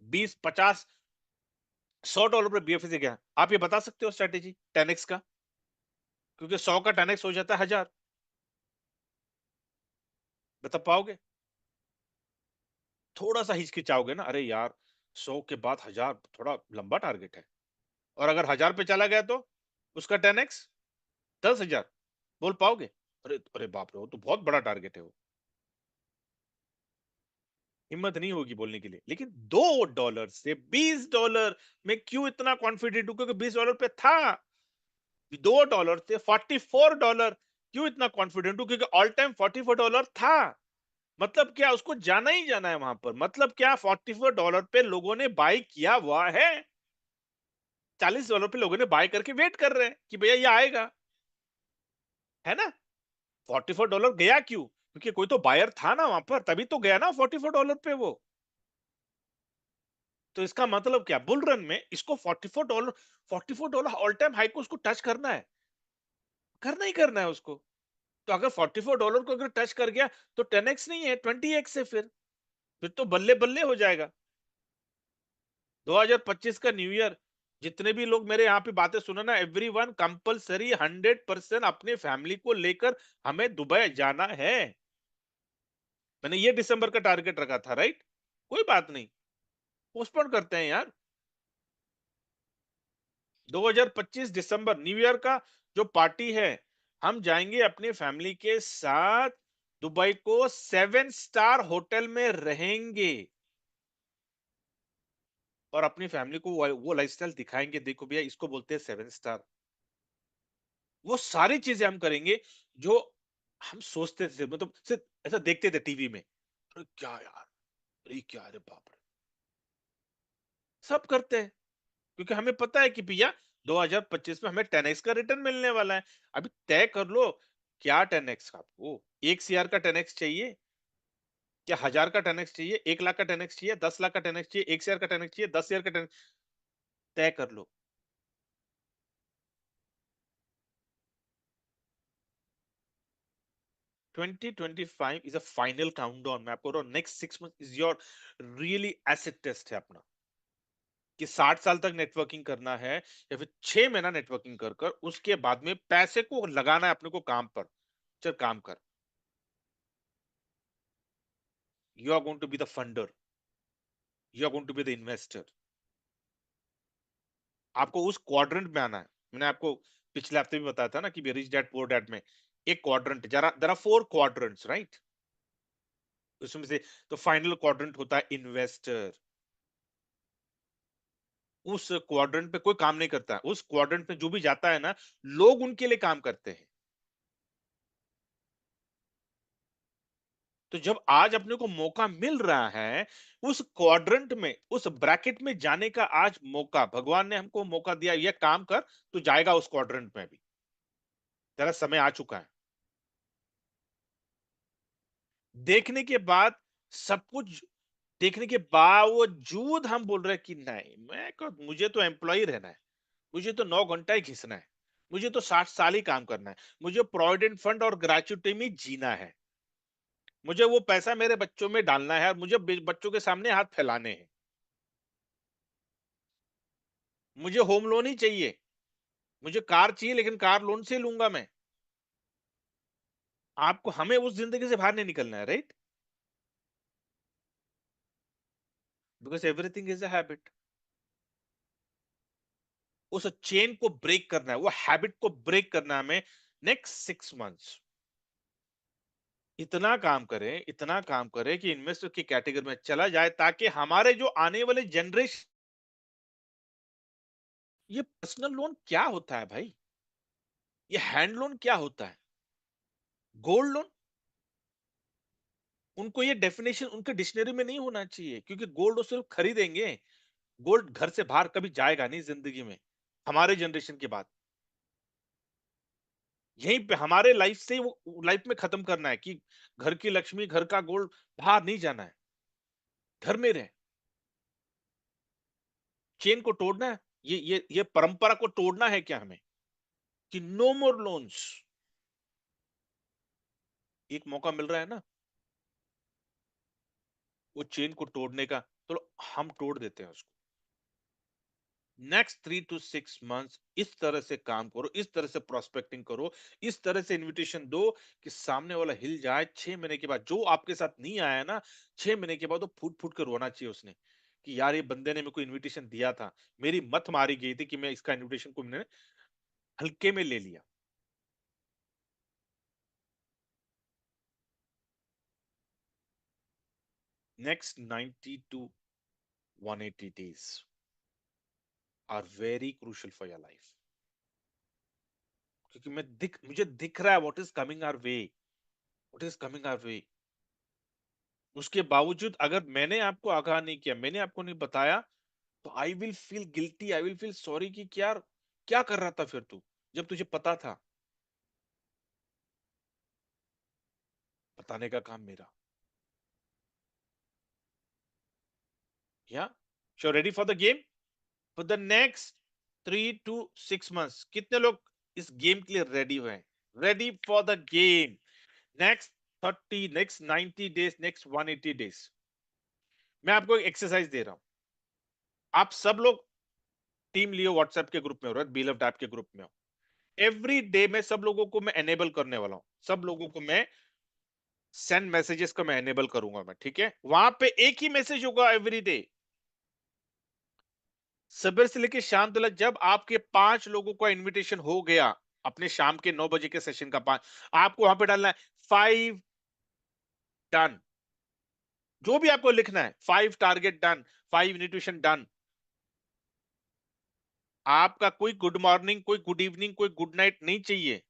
20 50 $100 पे BFC गया, आप ये बता सकते हो स्ट्रैटेजी 10x का? क्योंकि 100 का 10x हो जाता है 1000। बता पाओगे? थोड़ा सा हिचकिचाओगे ना, अरे यार 100 के बाद 1000 थोड़ा लंबा टारगेट है, और अगर 1000 पे चला गया तो उसका 10x 10,000। बोल पाओगे? अरे अरे बाप रे, वो तो बहुत बड़ा टारगेट है वो। हिम्मत नहीं होगी बोलने के लिए। लेकिन $2 से $20 में क्यों इतना कॉन्फिडेंट हूं? क्योंकि $20 पे था। $2 से $44 क्यों इतना कॉन्फिडेंट हूं? क्योंकि ऑल टाइम $44 था। मतलब क्या, उसको जाना ही जाना है वहां पर। मतलब क्या, $44 पे लोगों ने बाय किया हुआ है, $40 पे लोगों ने बाय करके वेट कर रहे हैं कि भैया ये आएगा, है ना? $44 गया क्यों? क्योंकि कोई तो बायर था ना वहां पर, तभी तो गया ना $44 पे वो। तो इसका मतलब क्या, बुल रन में इसको $44 ऑल टाइम हाई को उसको टच करना ही करना है उसको। तो अगर $44 को अगर टच कर गया तो 10x नहीं है, 20x है। फिर तो बल्ले बल्ले हो जाएगा। 2025 का न्यू ईयर, जितने भी लोग मेरे यहाँ पे बातें सुने ना, एवरीवन कंपलसरी 100% अपने फैमिली को लेकर हमें दुबई जाना है। मैंने ये दिसंबर का टारगेट रखा था, राइट? कोई बात नहीं, पोस्टपोन करते हैं यार। 2025 दिसंबर न्यू ईयर का जो पार्टी है, हम जाएंगे अपनी फैमिली के साथ दुबई को, 7 स्टार होटल में रहेंगे, और अपनी फैमिली को वो लाइफस्टाइल दिखाएंगे, देखो भैया इसको बोलते हैं 7 स्टार। वो सारी चीजें हम करेंगे जो हम सोचते थे, मतलब सिर्फ ऐसा देखते थे टीवी में, अरे क्या यार, अरे क्या, अरे बाप रे, सब करते हैं। क्योंकि हमें पता है कि भैया 2025 में हमें 10x का रिटर्न मिलने वाला है। अभी तय कर लो, क्या 10x का आपको, 1 CR का 10x चाहिए, क्या 1000 का 10x चाहिए, 1 लाख का 10x चाहिए, 10 लाख का 10x चाहिए, 1 CR का 10x चाहिए, 10 CR का 10x? तय कर लो। 2025 इज अ फाइनल काउंटडाउन। मैं आपको next 6 month is your really acid test है अपना, कि 60 साल तक नेटवर्किंग करना है, या फिर 6 महीना नेटवर्किंग कर कर उसके बाद में पैसे को लगाना है अपने को काम पर। चल काम कर। You are going to be the funder, you are going to be the investor. आपको उस क्वाड्रेंट में आना है। मैंने आपको पिछले हफ्ते भी बताया था ना कि रिच डैड पुअर डैड में एक क्वाड्रेंट, जरा देयर आर 4 क्वाड्रेंट्स, राइट? उसमें से तो फाइनल क्वाड्रेंट होता है इन्वेस्टर। उस क्वाड्रेंट पे कोई काम नहीं करता है, उस क्वाड्रेंट में जो भी जाता है ना, लोग उनके लिए काम करते हैं। तो जब आज अपने को मौका मिल रहा है, उस क्वाड्रेंट में, उस ब्रैकेट में जाने का आज मौका भगवान ने हमको मौका दिया, ये काम कर, तो जाएगा उस क्वाड्रेंट में भी। तेरा समय आ चुका है। देखने के बाद, सब कुछ देखने के बावजूद हम बोल रहे हैं कि नहीं, मुझे तो एम्प्लॉय रहना है, मुझे तो 9 घंटा ही घिसना है, मुझे तो 60 साल ही काम करना है, मुझे प्रोविडेंट फंड और ग्रेच्युटी में जीना है, मुझे वो पैसा मेरे बच्चों में डालना है और मुझे बच्चों के सामने हाथ फैलाने हैं, मुझे होम लोन ही चाहिए, मुझे कार चाहिए लेकिन कार लोन से लूंगा मैं। आपको, हमें उस जिंदगी से बाहर नहीं निकलना है, right? Because everything is a habit. उस चेन को ब्रेक करना है, वो हैबिट को ब्रेक करना है हमें। नेक्स्ट 6 मंथ्स इतना काम करें, इतना काम करें कि इन्वेस्टर की कैटेगरी में चला जाए, ताकि हमारे जो आने वाले जनरेशन, ये पर्सनल लोन क्या होता है भाई, ये हैंड लोन क्या होता है, गोल्ड लोन, उनको ये डेफिनेशन उनके डिक्शनरी में नहीं होना चाहिए, क्योंकि गोल्ड वो सिर्फ खरीदेंगे, गोल्ड घर से बाहर कभी जाएगा नहीं जिंदगी में, हमारे जनरेशन के बाद। यहीं पे हमारे लाइफ से वो लाइफ में खत्म करना है कि घर की लक्ष्मी, घर का गोल्ड बाहर नहीं जाना है, घर में रहे। चेन को तोड़ना है, ये परंपरा को तोड़ना है क्या हमें, कि नो मोर लोन्स। एक मौका मिल रहा है ना वो चेन को तोड़ने का, तो हम तोड़ देते हैं उसको। नेक्स्ट 3 to 6 मंथ्स इस तरह से काम करो, इस तरह से प्रोस्पेक्टिंग करो, इस तरह से इनविटेशन दो कि सामने वाला हिल जाए। 6 महीने के बाद जो आपके साथ नहीं आया ना, 6 महीने के बाद वो फूट फूट कर रोना चाहिए उसने, कि यार ये बंदे ने मेरे को इनविटेशन दिया था, मेरी मत मारी गई थी कि मैं इसका इनविटेशन को मैंने हल्के में ले लिया। Next 90 to 180 days are very crucial for your life, क्योंकि मुझे दिख रहा है what is coming our way, what is coming our way. उसके बावजूद अगर मैंने आपको आगाह नहीं किया, मैंने आपको नहीं बताया, तो I will feel guilty, I will feel sorry कि क्या क्या कर रहा था फिर तू, जब तुझे पता था। बताने का काम मेरा। या so ready for the game, for the next 3 to 6 months कितने लोग इस गेम के लिए रेडी हुए हैं? Ready for the game. Next 30, next 90 days, next 180 days, मैं आपको एक एक्सरसाइज दे रहा हूं। आप सब लोग टीम लियो, व्हाट्सएप के ग्रुप में हो, बी लव टैप के ग्रुप में हो। एवरी डे में सब लोगों को मैं एनेबल करने वाला हूं, सब लोगों को मैं सेंड मैसेजेस को मैं एनेबल करूंगा मैं, ठीक है? वहां पे एक ही मैसेज होगा एवरी डे, सुबह से लेकर शाम तक। जब आपके 5 लोगों का इनविटेशन हो गया, अपने शाम के 9 बजे के सेशन का 5, आपको वहां पे डालना है 5 डन, जो भी आपको लिखना है, 5 टारगेट डन, 5 इन्विटेशन डन। आपका कोई गुड मॉर्निंग, कोई गुड इवनिंग, कोई गुड नाइट नहीं चाहिए,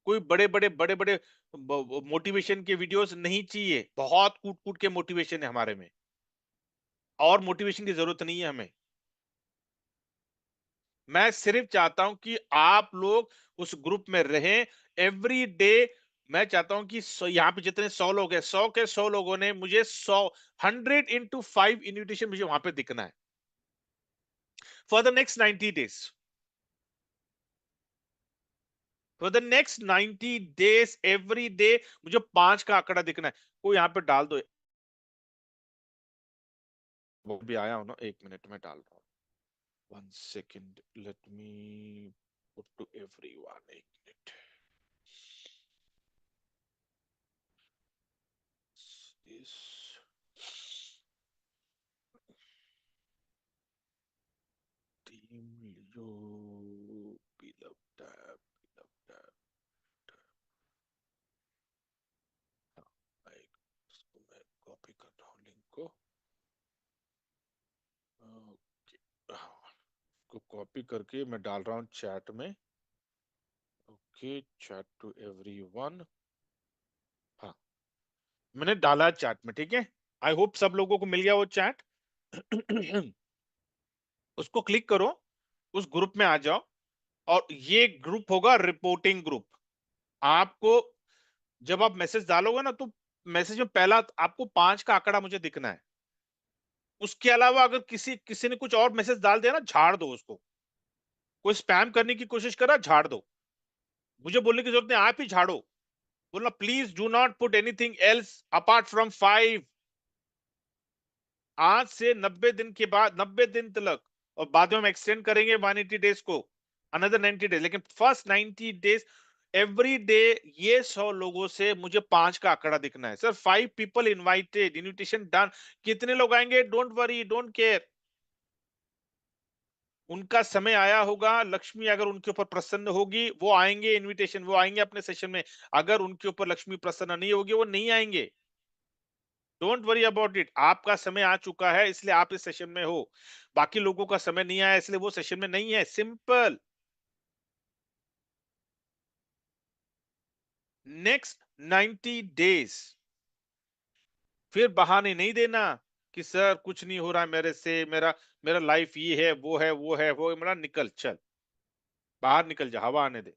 कोई बड़े बड़े मोटिवेशन के वीडियोस नहीं चाहिए, बहुत कूट कूट के मोटिवेशन है हमारे में, और मोटिवेशन की जरूरत नहीं है हमें। मैं सिर्फ चाहता हूं कि आप लोग उस ग्रुप में रहें एवरी डे। मैं चाहता हूं कि यहाँ पे जितने 100 लोग हैं, 100 के 100 लोगों ने मुझे 100 इन्विटेशन मुझे वहां पे दिखना है for the next 90 days. For the next 90 days every day मुझे 5 का आंकड़ा दिखना है। कोई यहाँ पे डाल दो, वो भी आया हो ना, 1 मिनट में डाल रहा हूँ। 1 second, let me put to everyone, 1 minute। This team जो beloved tab, हाँ, इसको मैं कॉपी कर रहा हूँ लिंक को। ओके, हाँ, को कॉपी करके मैं डाल रहा हूँ चैट में। Okay, chat to everyone. हाँ, मैंने डाला चैट में, ठीक है। आई होप सब लोगों को मिल गया वो चैट। उसको क्लिक करो, उस ग्रुप में आ जाओ, और ये ग्रुप होगा रिपोर्टिंग ग्रुप। आपको जब आप मैसेज डालोगे ना, तो मैसेज में पहला आपको 5 का आंकड़ा मुझे दिखना है। उसके अलावा अगर किसी किसी ने कुछ और मैसेज डाल दिया ना, झाड़ दो उसको। कोई स्पैम करने की कोशिश कर रहा है, झाड़ दो। मुझे बोलने की जरूरत नहीं, आप ही झाड़ो। बोलना please do not put anything else apart from 5। आज से 90 दिन के बाद, 90 दिन तक, और बाद में हम एक्सटेंड करेंगे 180 डेज को, अनदर 90 डेज, लेकिन फर्स्ट 90 डेज एवरी डे ये 100 लोगों से मुझे 5 का आंकड़ा दिखना है sir. 5 people invited, invitation done. कितने लोग आएंगे, डोंट वरी, डोंट केयर। उनका समय आया होगा, लक्ष्मी अगर उनके ऊपर प्रसन्न होगी वो आएंगे, इनविटेशन वो आएंगे अपने सेशन में। अगर उनके ऊपर लक्ष्मी प्रसन्न नहीं होगी वो नहीं आएंगे। Don't worry about it. आपका समय आ चुका है इसलिए आप इस सेशन में हो। बाकी लोगों का समय नहीं आया इसलिए वो सेशन में नहीं है, सिंपल। नेक्स्ट 90 डेज फिर बहाने नहीं देना कि सर कुछ नहीं हो रहा है मेरे से, मेरा मेरा लाइफ ये है, वो है, वो है, वो है। मेरा निकल, चल बाहर निकल जा, हवा आने दे।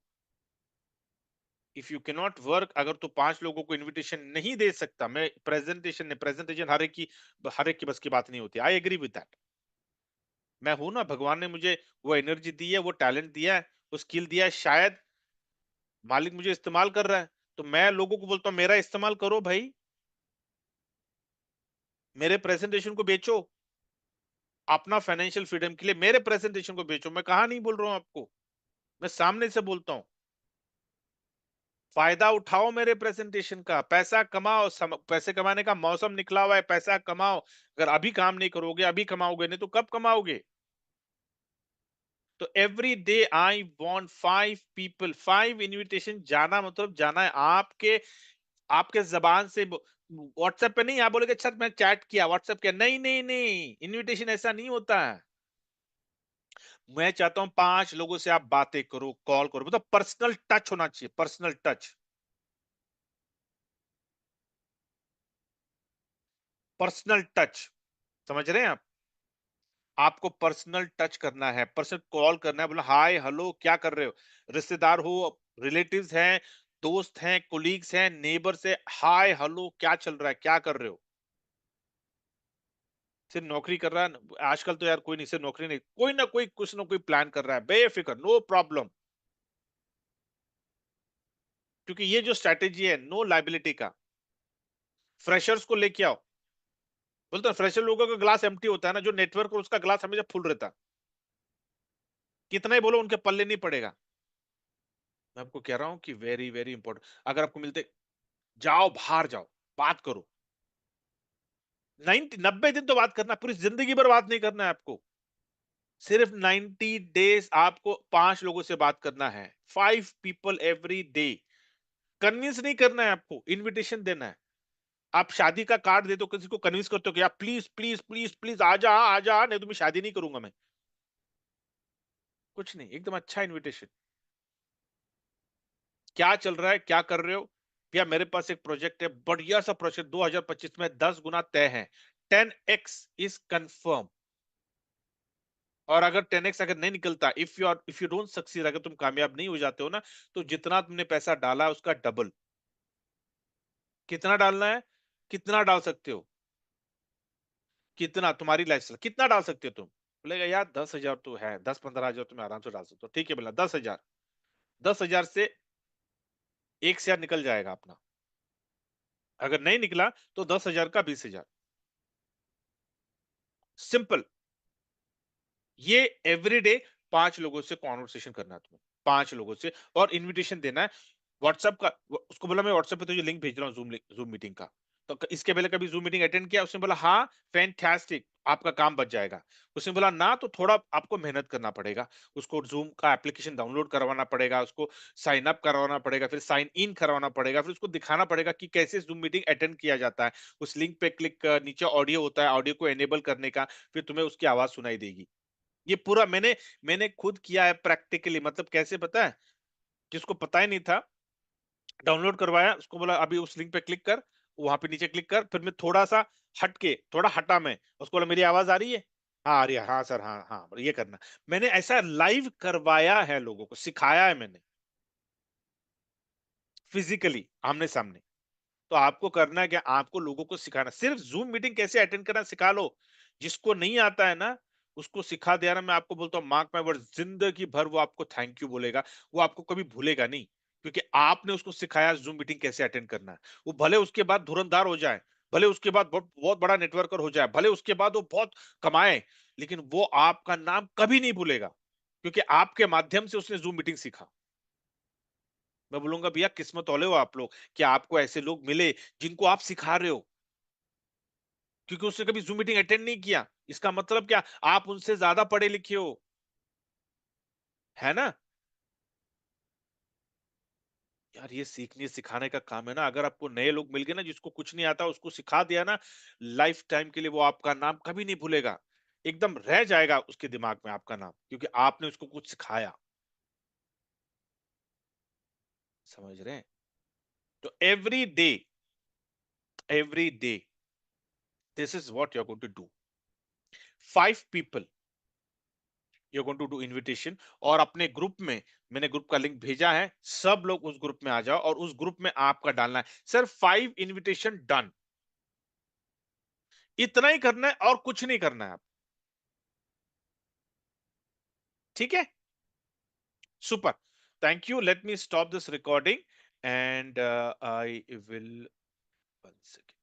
If you can not work, अगर तू 5 लोगों को इनविटेशन नहीं दे सकता, मैं प्रेजेंटेशन ने प्रेजेंटेशन हर एक की बस की बात नहीं होती, आई एग्री विद दैट। मैं हूं ना, भगवान ने मुझे वो एनर्जी दी है, वो टैलेंट दिया है, वो स्किल दिया है, शायद मालिक मुझे इस्तेमाल कर रहा है। तो मैं लोगों को बोलता हूं मेरा इस्तेमाल करो भाई, मेरे प्रेजेंटेशन को बेचो। अपना फाइनेंशियल फ्रीडम के लिए मेरे प्रेजेंटेशन को बेचो। मैं कहा नहीं बोल रहा हूं आपको, मैं सामने से बोलता हूं। फायदा उठाओ मेरे प्रेजेंटेशन का, पैसा कमाओ। पैसे कमाने का मौसम निकला हुआ है, पैसा कमाओ। अगर अभी काम नहीं करोगे, अभी कमाओगे नहीं तो कब कमाओगे। तो every day I want 5 people, 5 invitation. जाना मतलब जाना है। आपके आपके जबान से व्हाट्सएप पे नहीं आप बोलोगे अच्छा मैं चैट किया, व्हाट्सएप किया, नहीं नहीं नहीं, इनविटेशन ऐसा नहीं होता है। मैं चाहता हूं 5 लोगों से आप बातें करो, कॉल करो, मतलब पर्सनल टच होना चाहिए, पर्सनल टच। पर्सनल टच, समझ रहे हैं आप। आपको पर्सनल टच करना है, पर्सनल कॉल करना है, बोला हाय हेलो क्या कर रहे हो। रिश्तेदार हो, रिलेटिव्स हैं, दोस्त हैं, कोलीग्स हैं, नेबर्स है, हाय हेलो क्या चल रहा है, क्या कर रहे हो। सिर्फ नौकरी कर रहा है आजकल तो यार, कोई नहीं, सिर्फ नौकरी नहीं, कोई ना कोई कुछ ना कोई प्लान कर रहा है, बेफिक्र, नो प्रॉब्लम। क्योंकि ये जो स्ट्रैटेजी है नो लाइबिलिटी का, फ्रेशर्स को लेके आओ। बोलते हैं फ्रेशर लोगों का ग्लास एम्प्टी होता है ना, जो नेटवर्क और उसका ग्लास हमेशा फुल रहता है। कितना ही बोलो उनके पल्ले नहीं पड़ेगा। मैं आपको कह रहा हूं कि वेरी वेरी इंपॉर्टेंट। अगर आपको मिलते, जाओ बाहर जाओ, बात करो। 90 दिन तो बात करना, पूरी जिंदगी भर बात नहीं करना है आपको। सिर्फ 90 डेज आपको 5 लोगों से बात करना है, 5 पीपल एवरी डे। कन्विंस नहीं करना है आपको, इनविटेशन देना है। आप शादी का कार्ड देते हो, किसी को कन्विंस करते हो कि आप प्लीज प्लीज प्लीज प्लीज आ जा, नहीं तो मैं शादी नहीं करूंगा मैं। कुछ नहीं, एकदम अच्छा इनविटेशन। क्या चल रहा है, क्या कर रहे हो भैया। मेरे पास एक प्रोजेक्ट है, बढ़िया सा प्रोजेक्ट, 2025 में 10 गुना तय है। 10x is confirm. और अगर 10x अगर नहीं निकलता, इफ यू डोंट सक्सीड, अगर तुम कामयाब नहीं हो जाते हो ना, तो जितना तुमने पैसा डाला है उसका डबल। कितना डालना है, कितना डाल सकते हो, कितना तुम्हारी लाइफ, कितना डाल सकते हो तुम। बोलेगा यार 10,000 तो है, 10-15,000 तुम्हें आराम से डाल सकते हो, ठीक है बोला 10,000। 10,000 से 1 शेयर निकल जाएगा अपना। अगर नहीं निकला तो 10,000 का 20,000, सिंपल। ये एवरीडे 5 लोगों से कॉन्वर्सेशन करना है तुम्हें, 5 लोगों से, और इनविटेशन देना है। व्हाट्सएप का, उसको बोला मैं व्हाट्सएप पे तुझे लिंक भेज रहा हूँ, जूम मीटिंग का। तो इसके पहले कभी जूम मीटिंग अटेंड किया, उसने बोला हाँ फैंटास्टिक, आपका काम बच जाएगा। उसने बोला ना, तो थोड़ा आपको मेहनत करना पड़ेगा। उसको जूम का एप्लीकेशन डाउनलोड करवाना पड़ेगा, उसको साइन अप करवाना पड़ेगा, फिर साइन इन करवाना पड़ेगा, फिर उसको दिखाना पड़ेगा कि कैसे जूम मीटिंग अटेंड किया जाता है। उस लिंक पे क्लिक कर, नीचे ऑडियो होता है, ऑडियो को एनेबल करने का, फिर तुम्हें उसकी आवाज सुनाई देगी। ये पूरा मैंने मैंने खुद किया है प्रैक्टिकली। मतलब कैसे पता है, जिसको पता ही नहीं था, डाउनलोड करवाया, उसको बोला अभी उस लिंक पे क्लिक कर, वहां पे नीचे क्लिक कर, फिर मैं थोड़ा सा हट के, थोड़ा हटा मैं, उसको बोला मेरी आवाज आ रही है? हाँ आ रही है, हाँ सर, हाँ हाँ, ये करना। मैंने ऐसा लाइव करवाया है, लोगों को सिखाया है मैंने, फिजिकली आमने सामने। तो आपको करना है क्या, आपको लोगों को सिखाना, सिर्फ जूम मीटिंग कैसे अटेंड करना सिखा लो। जिसको नहीं आता है ना, उसको सिखा दिया ना, मैं आपको बोलता हूँ, मार्क माय वर्ड, जिंदगी भर वो आपको थैंक यू बोलेगा, वो आपको कभी भूलेगा नहीं, क्योंकि आपने उसको सिखाया जूम मीटिंग कैसे अटेंड करना है। वो भले उसके बाद धुरंधार हो जाए, भले उसके बाद बहुत बहुत बड़ा नेटवर्कर हो जाए, भले उसके बाद वो बहुत कमाए, लेकिन वो आपका नाम कभी नहीं भूलेगा, क्योंकि आपके माध्यम से उसने जूम मीटिंग सीखा। मैं बोलूंगा भैया किस्मत वाले हो आप लोग, कि आपको ऐसे लोग मिले जिनको आप सिखा रहे हो, क्योंकि उसने कभी जूम मीटिंग अटेंड नहीं किया, इसका मतलब क्या, आप उनसे ज्यादा पढ़े लिखे हो, है ना। यार ये सीखने सिखाने का काम है ना, अगर आपको नए लोग मिल गए ना, जिसको कुछ नहीं आता, उसको सिखा दिया ना, लाइफ टाइम के लिए वो आपका नाम कभी नहीं भूलेगा, एकदम रह जाएगा उसके दिमाग में आपका नाम, क्योंकि आपने उसको कुछ सिखाया। समझ रहे हैं? तो every day this is what you are going to do. 5 people you going to do invitation, और अपने ग्रुप में, मैंने ग्रुप का लिंक भेजा है, सब लोग उस ग्रुप में आ जाओ, और उस ग्रुप में आपका डालना है सिर्फ 5 इनविटेशन डन। इतना ही करना है और कुछ नहीं करना है आप। ठीक है, super, thank you, let me stop this recording, and I will, 1 second।